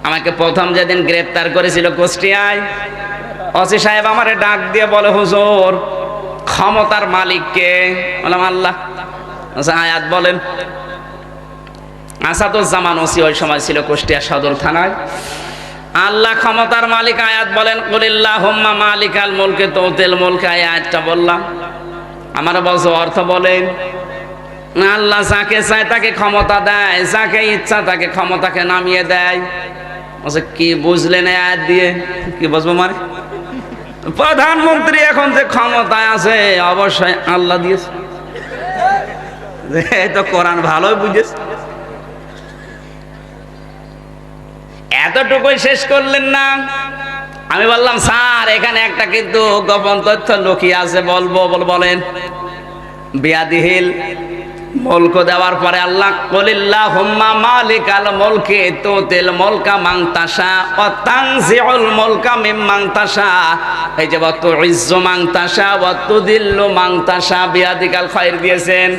আমাকে প্রথম যেদিন গ্রেফতার করেছিল কুষ্টিয়ায়, ওসি সাহেব আমারে ডাক দিয়ে বলে, হুজুর ক্ষমতার মালিক কে? বললাম আল্লাহ। আয়াত বলেন। আসাদুজ্জামান ওসি ওই সময় ছিল কুষ্টিয়া সদর থানায়। আল্লাহ ক্ষমতার মালিক, আয়াত বলেন কুলিল্লাহুম্মা মালিকাল মুলকি তুতিল মুলকা। আয়াতটা বললাম, আমার বলছো অর্থ বলেন। আল্লাহ যাকে চায় তাকে ক্ষমতা দেয়, যাকে ইচ্ছা তাকে ক্ষমতাকে নামিয়ে দেয়। বলছে কি বুঝলেন আয়াত দিয়ে? কি বুঝবো মানে? প্রধানমন্ত্রী এখন যে ক্ষমতায় আছে অবশ্যই আল্লাহ দিয়েছে। এই তো কোরআন ভালোই বুঝেছে। এতটুকুই শেষ করলেন না। আমি বললাম স্যার এখানে একটা কিন্তু গোপন তথ্য লুকিয়ে আছে, বলবো? বলেন। বিয়াদিহিল মুলক দেওয়ার পরে আল্লাহ কুলিল্লাহুম্মা মালিকাল মুলকি তুতিল মুলকা মান তাশা ওয়া তানজিউল মুলকা মিম্মান তাশা। এই যে ওয়া তুইজ্জু মান তাশা ওয়া তুদিল্লু মান তাশা বিয়াদিকাল খায়র দিয়েছেন।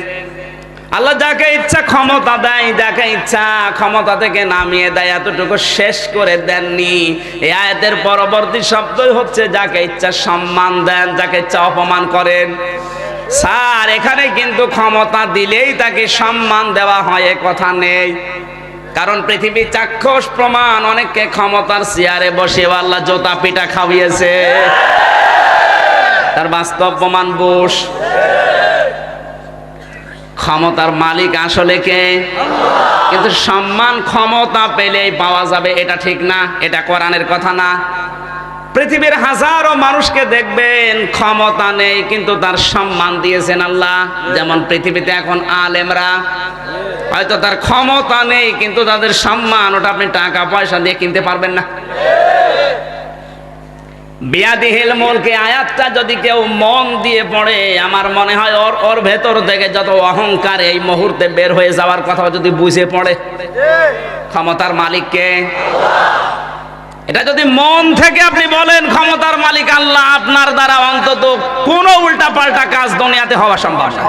আল্লাহ যাকে ইচ্ছা ক্ষমতা দেয়, যাকে ইচ্ছা ক্ষমতা থেকে নামিয়ে দেয়। এতটুকু শেষ করে দেননি। এই আয়াতের পরবর্তী শব্দই হচ্ছে যাকে ইচ্ছা সম্মান দেন, যাকে ইচ্ছা অপমান করেন। স্যার এখানে কিন্তু ক্ষমতা দিলেই তাকে সম্মান দেওয়া হয় এ কথা নেই। কারণ পৃথিবী চাক্ষুষ প্রমাণ, অনেককে ক্ষমতার চেয়ারে বসে আল্লাহ জোতা পিটা খাওয়িয়েছে। তার বাস্তব প্রমাণ বুশ। ক্ষমতার মালিক আসলে কে? কিন্তু সম্মান ক্ষমতা পেলেই পাওয়া যাবে এটা ঠিক না, এটা কোরআনের কথা না। পৃথিবীর হাজারো মানুষকে দেখবেন ক্ষমতা নেই কিন্তু তার সম্মান দিয়েছেন আল্লাহ। যেমন পৃথিবীতে এখন আলেমরা, হয়তো তার ক্ষমতা নেই কিন্তু তাদের সম্মান, ওটা আপনি টাকা পয়সা দিয়ে কিনতে পারবেন না। বিয়াদিহিল মুলকি আয়াতটা যদি কেউ মন দিয়ে পড়ে, আমার মনে হয় ওর ভেতর থেকে যত অহংকার এই মুহূর্তে বের হয়ে যাওয়ার কথা যদি বুঝে পড়ে। ক্ষমতার মালিক কে? এটা যদি মন থেকে আপনি বলেন ক্ষমতার মালিক আল্লাহ, আপনার দ্বারা অন্তত কোনো উল্টা পাল্টা কাজ দুনিয়াতে হওয়া সম্ভব না।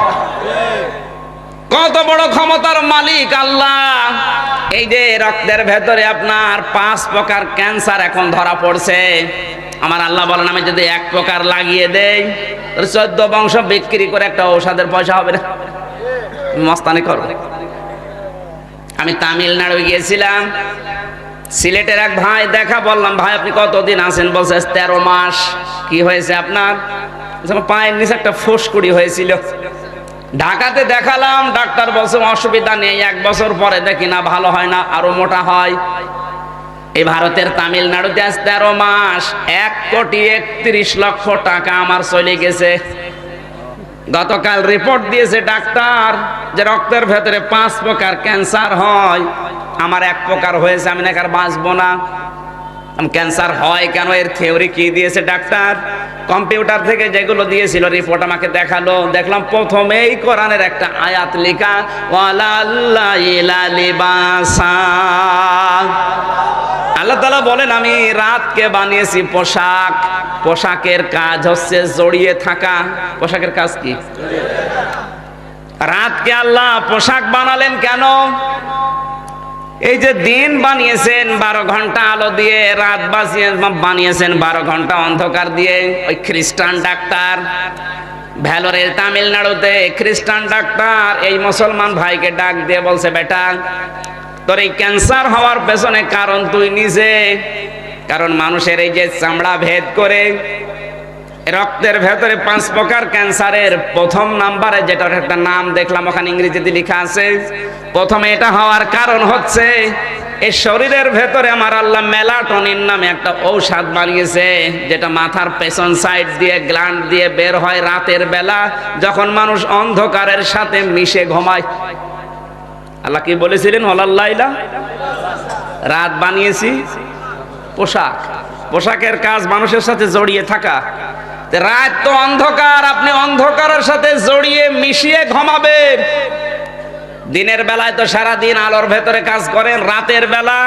কত বড় ক্ষমতার মালিক আল্লাহ! এই যে রক্তের ভেতরে আপনার 5 প্রকার ক্যান্সার এখন ধরা পড়ছে। আমার আল্লাহ বলেন আমি যদি 1 প্রকার লাগিয়ে দেই, 14 বংশ বিক্রি করে একটা ঔষধের পয়সা হবে না। মস্তানি করো। আমি তামিলনাড়ু গিয়েছিলাম, সিলেটের এক ভাই দেখা, বললাম ভাই আপনি কতদিন আছেন? বলছে 13 মাস। কি হয়েছে আপনার? পায়ের নিচে একটা ফুসকুড়ি হয়েছিল। ঢাকাতে দেখালাম, ডাক্তার বলছে অসুবিধা নেই, 1 বছর পরে দেখি না ভালো হয় না, আরো মোটা হয়। এই ভারতের তামিলনাড়ুতে আজ 13 মাস 1,31,00,000 টাকা আমার চলে গেছে। গতকাল রিপোর্ট দিয়েছে ডাক্তার যে রক্তের ভেতরে 5 প্রকার ক্যান্সার হয়, আমার 1 প্রকার হয়েছে, আমি নাকি আর বাঁচবো না। ক্যান্সার হয় কেন, এর থিওরি কি দিয়েছে ডাক্তার? কম্পিউটার থেকে যেগুলো দিয়েছিল রিপোর্ট আমাকে দেখালো, দেখলাম প্রথমেই কোরআনের একটা আয়াত লেখা, আল্লাহ তাআলা বলেন আমি রাতকে বানিয়েছি পোশাক। পোশাকের কাজ হচ্ছে জড়িয়ে থাকা। পোশাকের কাজ কি? রাতকে আল্লাহ পোশাক বানালেন কেন? এই যে দিন বানিয়েছেন 12 ঘন্টা আলো দিয়ে, রাত বানিয়েছেন 12 ঘন্টা অন্ধকার দিয়ে। ওই খ্রিস্টান ডাক্তার ভেলোরের তামিলনাড়ুতে, খ্রিস্টান ডাক্তার এই মুসলমান ভাইকে ডাক দিয়ে বলছে বেটা তোর এই ক্যান্সার হওয়ার পেছনে কারণ তুই নিজে। কারণ মানুষের এই যে চামড়া ভেদ করে রক্তের ভেতরে 5 প্রকার ক্যান্সারের প্রথম নাম্বারে যেটার একটা নাম দেখলাম ওখানে ইংরেজিতে লেখা আছে, প্রথমে এটা হওয়ার কারণ হচ্ছে এই শরীরের ভেতরে আমার আল্লাহ মেলাটোনিন নামে একটা ঔষধ বানিয়েছে, যেটা মাথার পেছন সাইড দিয়ে গ্ল্যান্ড দিয়ে বের হয় রাতের বেলা যখন মানুষ অন্ধকারের সাথে মিশে ঘুমায়। আল্লাহ কি বলেছিলেন? ওয়ালাল্লাইলা, রাত বানিয়েছি পোশাক। পোশাকের কাজ মানুষের সাথে জড়িয়ে থাকা। রাত তো অন্ধকার, আপনি অন্ধকারের সাথে জড়িয়ে মিশিয়ে ঘুমাবেন। দিনের বেলায় তো সারা দিন আলোর ভেতরে কাজ করেন, রাতের বেলা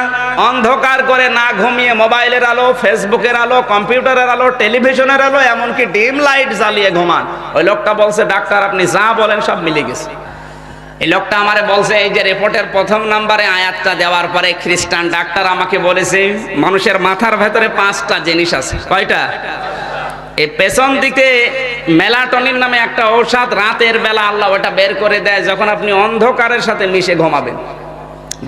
অন্ধকার করে না ঘুমিয়ে মোবাইলের আলো, ফেসবুকের আলো, কম্পিউটারের আলো, টেলিভিশনের আলো, এমনকি ডিম লাইট জ্বালিয়ে ঘুমান। ওই লোকটা বলছে ডাক্তার আপনি যা বলেন সব মিলে গেছে। এই লোকটা আমারে বলছে, এই যে রিপোর্টের প্রথম নাম্বারে আয়াতটা দেওয়ার পরে খ্রিস্টান ডাক্তার আমাকে বলেছে মানুষের মাথার ভেতরে 5টা জিনিস আছে। কয়টা? এই পেছন দিকে মেলাটোনিন নামে একটা ঔষধ, রাতের বেলা আল্লাহ ওটা বের করে দেয় যখন আপনি অন্ধকারের সাথে মিশে ঘুমাবেন।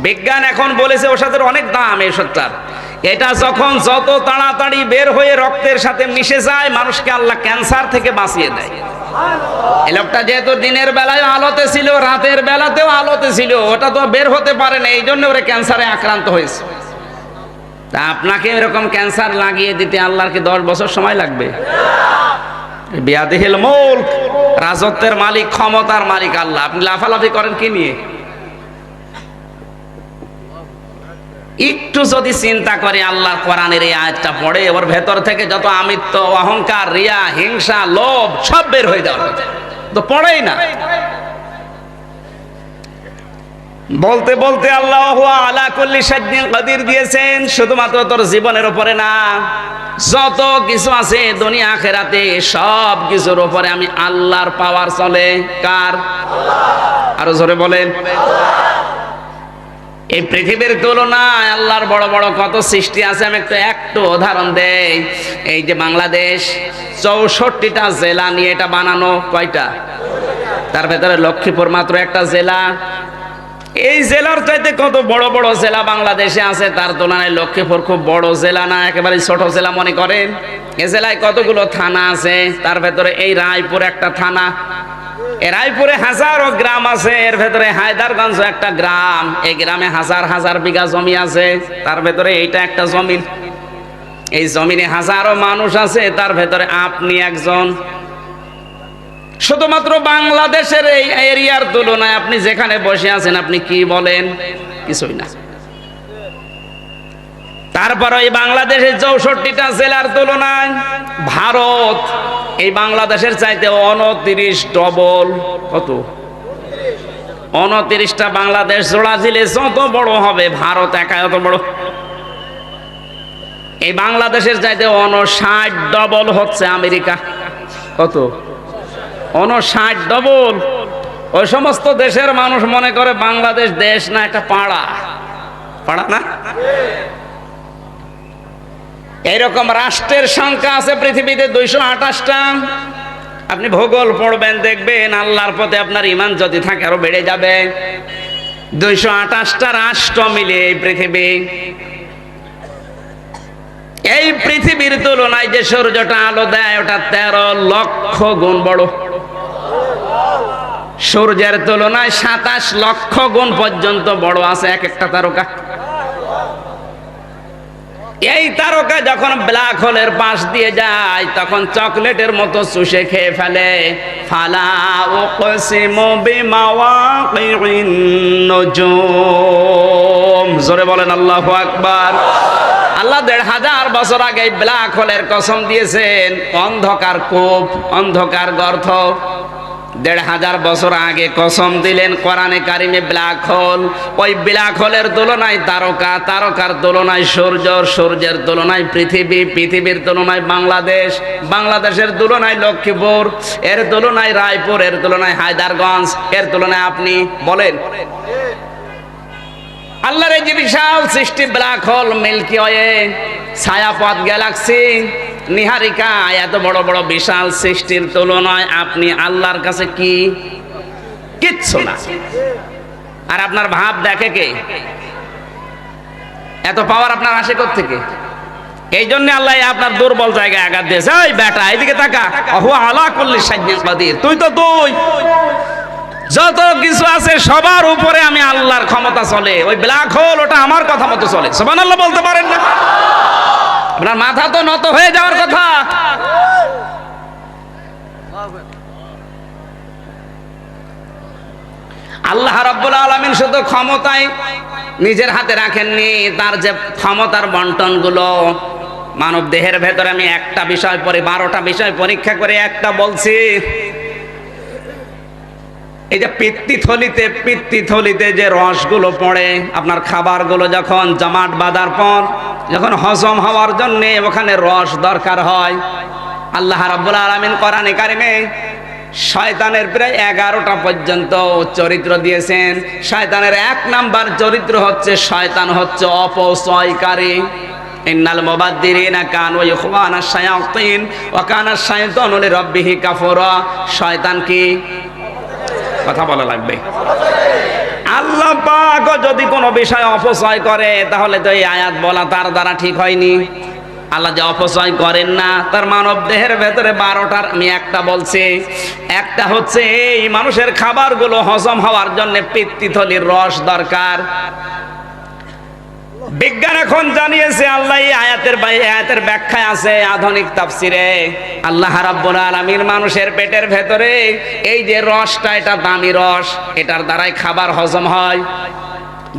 বিজ্ঞান এখন বলেছে ওষুধের অনেক দাম এই ওষুধটার। এটা যখন যত তাড়াতাড়ি বের হয়ে রক্তের সাথে মিশে যায়, মানুষকে আল্লাহ ক্যান্সার থেকে বাঁচিয়ে দেয়। এই লোকটা যেহেতু দিনের বেলায় আলোতে ছিল, রাতের বেলাতেও আলোতে ছিল, ওটা তো বের হতে পারে না, এই জন্য ওরা ক্যান্সারে আক্রান্ত হয়েছে। তা আপনাকে এরকম ক্যান্সার লাগিয়ে দিতে আল্লাহর কি 10 বছর সময় লাগবে? বিয়াদিহিল মুলক, রাজত্বের মালিক, ক্ষমতার মালিক আল্লাহ। আপনি লাফালাফি করেন কি নিয়ে? একটু যদি চিন্তা করে আল্লাহর কোরআনের এই আয়াতটা পড়ে, ওর ভেতর থেকে যত আমিত্ব, অহংকার, রিয়া, হিংসা, লোভ সব বের হয়ে যাবে। তো পড়েই না। বলতে বলতে আল্লাহু আলা কুল্লি শাইইন কাদির দিয়েছেন, শুধুমাত্র তোর জীবনের উপরে না, যত কিছু আছে দুনিয়া আখিরাতে সব কিছুর উপরে আমি আল্লাহর পাওয়ার চলে। কার? আরো জোরে বলেন। এই পৃথিবীর তুলনায় আল্লাহর বড় বড় কত সৃষ্টি আছে। আমি একটু উদাহরণ দেই। এই যে বাংলাদেশ 64টা জেলা নিয়ে এটা বানানো। কয়টা? তার ভেতরে লক্ষ্মীপুর মাত্র একটা জেলা। এই জেলার চাইতে কত বড় বড় জেলা বাংলাদেশে আছে, তার তুলনায় লক্ষ্মীপুর খুব বড় জেলা না, একেবারে ছোট জেলা মনে করেন। এ জেলায় কতগুলো থানা আছে, তার ভেতরে এই রায়পুর একটা থানা। এ রায়পুরে হাজারো গ্রাম আছে, এর ভেতরে হায়দারগঞ্জ একটা গ্রাম। এই গ্রামে হাজার হাজার বিঘা জমি আছে, তার ভেতরে এইটা একটা জমিন। এই জমিনে হাজারো মানুষ আছে, তার ভেতরে আপনি একজন। শুধুমাত্র বাংলাদেশের এই এরিয়ার তুলনায় আপনি যেখানে বসে আছেন, আপনি কি বলেন? কিছুই না। তারপর এই বাংলাদেশের 64টা জেলার তুলনায় ভারত এই বাংলাদেশের চাইতে 29 ডবল। কত? 29টা বাংলাদেশ জোড়া দিলে যত বড় হবে, ভারত একা এত বড়। এই বাংলাদেশের চাইতে 59 ডবল হচ্ছে আমেরিকা। কত? 59 ডবল। ওই সমস্ত দেশের মানুষ মনে করে বাংলাদেশ দেশ না, একটা পাড়া। পাড়া না? এইরকম রাষ্ট্রের সংখ্যা আছে পৃথিবীতে 228টা। আপনি ভূগোল পড়বেন, দেখবেন আল্লাহর পথে আপনার ঈমান যদি থাকে আরো বেড়ে যাবে। 228টা রাষ্ট্র মিলে এই পৃথিবী। এই পৃথিবীর তুলনায় যে সূর্যটা আলো দেয়, ওটা 13 লক্ষ গুণ বড়। সূর্যের তুলনায় 27 লক্ষ গুণ পর্যন্ত বড় আছে এক একটা তারকা। এই তারকা যখন ব্ল্যাক হোলের পাশ দিয়ে যায়, তখন চকলেটের মতো চুষে খেয়ে ফেলে। ফালা উকসিমু বিমাওয়াকিন নুজুম। জোরে বলেন আল্লাহু আকবার। আল্লাহ 1500 বছর আগে ব্ল্যাক হোলের কসম দিয়েছেন। অন্ধকার কূপ, অন্ধকার গর্ত। 1500 বছর আগে কসম দিলেন কোরআনে কারিমে ব্ল্যাক হোল। ওই ব্ল্যাক হোলের তুলনায় তারকা, তারকার তুলনায় সূর্য, সূর্যের তুলনায় পৃথিবী, পৃথিবীর তুলনায় বাংলাদেশ, বাংলাদেশের তুলনায় লক্ষ্মীপুর, এর তুলনায় রায়পুর, এর তুলনায় হায়দারগঞ্জ, এর তুলনায় আপনি বলেন। আল্লাহর এই যে বিশাল সৃষ্টি, ব্ল্যাক হোল, মিল্কি ওয়ে, ছায়াপথ, গ্যালাক্সি, নিহারিকা, এত বড় বড় বিশাল সৃষ্টির তুলনায় আপনি আল্লাহর কাছে কি? কিচ্ছু না। আর আপনার ভাব দেখে কে? এত পাওয়ার আপনার আসে কোত্থেকে? এই জন্য আল্লাহ আপনার দুর্বল জায়গায় আঘাত দিয়েছে। এই বেটা, এদিকে তাকা। হুয়া আলা কুল্লি শাইইন কাদির। তুই যত কিছু আছে সবার উপরে আমি আল্লাহর ক্ষমতা চলে। ওই ব্ল্যাক হোল ওটা আমার কথা মতো চলে। সুবহানাল্লাহ বলতে পারেন না? আপনার মাথা তো নত হয়ে যাওয়ার কথা। আল্লাহ রাব্বুল আলামিন শুধু ক্ষমতায় নিজের হাতে রাখেননি, তার যে ক্ষমতার বন্টন গুলো মানব দেহের ভেতরে। আমি একটা বিষয় পরে 12টা বিষয় পরীক্ষা করে একটা বলছি। এই যে পিত্তিথলিতে যে রসগুলো পড়ে, আপনার খাবারগুলো যখন জমাট বাঁধার পর যখন হজম হওয়ার জন্য ওখানে রস দরকার হয়, আল্লাহ রাব্বুল আলামিন কোরআনে কারিমে শয়তানের প্রায় 11টা পর্যন্ত চরিত্র দিয়েছেন। শয়তানের 1 নাম্বার চরিত্র হচ্ছে শয়তান হচ্ছে অপচয়কারী। ইন্নাল মুবাদ্দিরিনা কানু ইখওয়ানাশ শায়াতিন ওয়া কানা শাইতানু লিরাব্বিহি কাফুরা। শয়তান কি? কথা বলা লাগবে। আল্লাহ পাক যদি কোনো বিষয় অপচয় করে তাহলে তো এই আয়াত বলা তার দ্বারা ঠিক হয়নি। আল্লাহ যে অপচয় করেন না, তার মানব দেহের ভেতরে 12টার আমি একটা বলছি। একটা হচ্ছে এই মানুষের খাবারগুলো হজম হওয়ার জন্য পিত্তথলির রস দরকার। বিজ্ঞান এখন জানিয়েছে, আল্লাহ এই আয়াতের ব্যাখ্যায় আছে আধুনিক তাফসিরে, আল্লাহ রাব্বুল আলামিন মানুষের পেটের ভেতরে এই যে রসটা, এটা দামি রস, এটার দ্বারাই খাবার হজম হয়।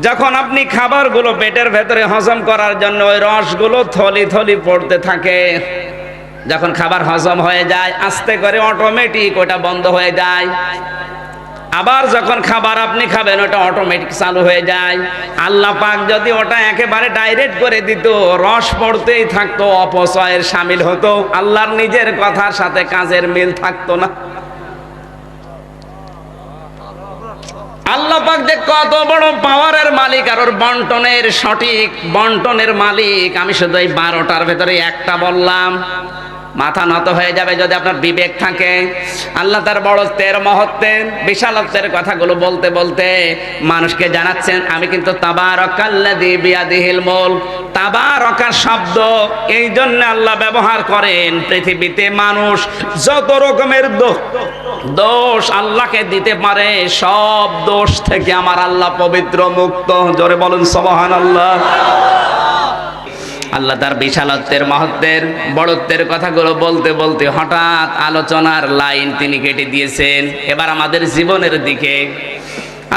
যখন আপনি খাবারগুলো পেটের ভেতরে হজম করার জন্য ওই রসগুলো থলি থলি পড়তে থাকে, যখন খাবার হজম হয়ে যায় আস্তে করে অটোমেটিক ওটা বন্ধ হয়ে যায়। আবার যখন খাবার আপনি খাবেন ওটা অটোমেটিক চালু হয়ে যায়। আল্লাহ পাক যদি ওটা একেবারে ডাইরেক্ট করে দিত, রস পড়তেই থাকতো, অপচয়ের শামিল হতো, আল্লাহর নিজের কথার সাথে কাজের মিল থাকতো না। আল্লাহ পাক যে কত বড় পাওয়ারের মালিক আর ওর বন্টনের সঠিক বন্টনের মালিক, আমি শুধু এই 12টার ভেতরে একটা বললাম। মাথা নত হয়ে যাবে যদি আপনার বিবেক থাকে। আল্লাহ তার বড়ত্বের, মহত্বের, বিশালত্বের কথাগুলো বলতে বলতে মানুষকে জানাচ্ছেন আমি কিন্তু তাবারাকাল্লাযী বিয়াদিহিল মুলক। তাবারাকা শব্দ এই জন্য আল্লাহ ব্যবহার করেন, পৃথিবীতে মানুষ যত রকমের দোষ আল্লাহকে দিতে পারে, সব দোষ থেকে আমার আল্লাহ পবিত্র, মুক্ত। জোরে বলুন সুবহানাল্লাহ। আল্লাহ তার বিশালত্বের, মহত্বের, বড়ত্বের কথাগুলো বলতে বলতে হঠাৎ আলোচনার লাইন তিনি কেটে দিয়েছেন এবার আমাদের জীবনের দিকে।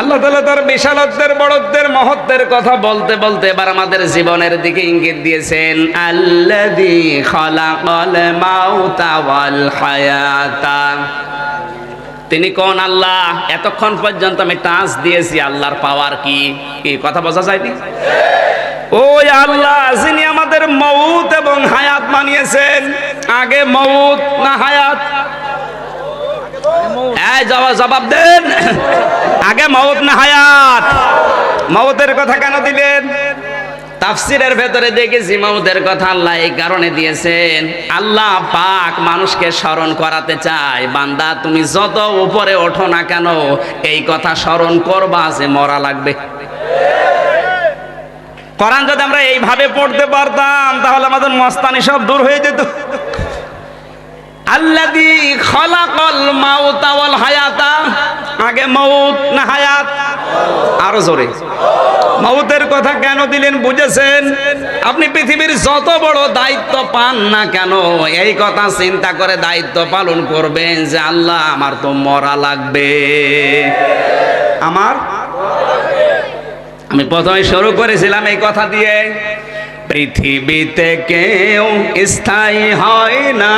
আল্লাহ তাআলা তার বিশালত্বের, বড়ত্বের, মহত্বের কথা বলতে বলতে এবার আমাদের জীবনের দিকে ইঙ্গিত দিয়েছেন। আল্লাযী খালাকাল মাউতা ওয়াল হায়াতা। তিনি কোন আল্লাহ? এতক্ষণ পর্যন্ত আমি টাচ দিয়েছি আল্লাহর পাওয়ার কি কথা বোঝা যায়নি? ওই আল্লাহ যিনি আমাদের মউত এবং হায়াত বানিয়েছেন। আগে মউত না হায়াত? এই জবাব দেন, আগে মউত না হায়াত? মউতের কথা কেন দিলেন? তাফসিরের ভেতরে দেখেছি মউতের কথা আল্লাহ এই কারণে দিয়েছেন, আল্লাহ পাক মানুষকে স্মরণ করাতে চায়, বান্দা তুমি যত উপরে ওঠো না কেন এই কথা স্মরণ করবা যে মরা লাগবে। কোরআন যদি আমরা এইভাবে পড়তে পারতাম তাহলে আমাদের মস্তানি সব দূর হয়ে যেত। আল্লাযী খালাকাল মাউতা ওয়াল হায়াতা, আগে মউত না হায়াত? আরো জোরে। মউতের কথা কেন দিলেন বুঝেছেন? আপনি পৃথিবীর যত বড় দায়িত্ব পান না কেন এই কথা চিন্তা করে দায়িত্ব পালন করবেন যে আল্লাহ আমার তো মরা লাগবে। আমি প্রথমে শুরু করেছিলাম এই কথা দিয়ে, পৃথিবীতে কেউ স্থায়ী হয় না,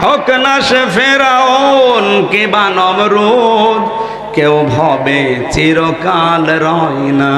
হোক না সে ফেরাউন কিংবা নমরুদ, কেউ ভবে চিরকাল রয় না।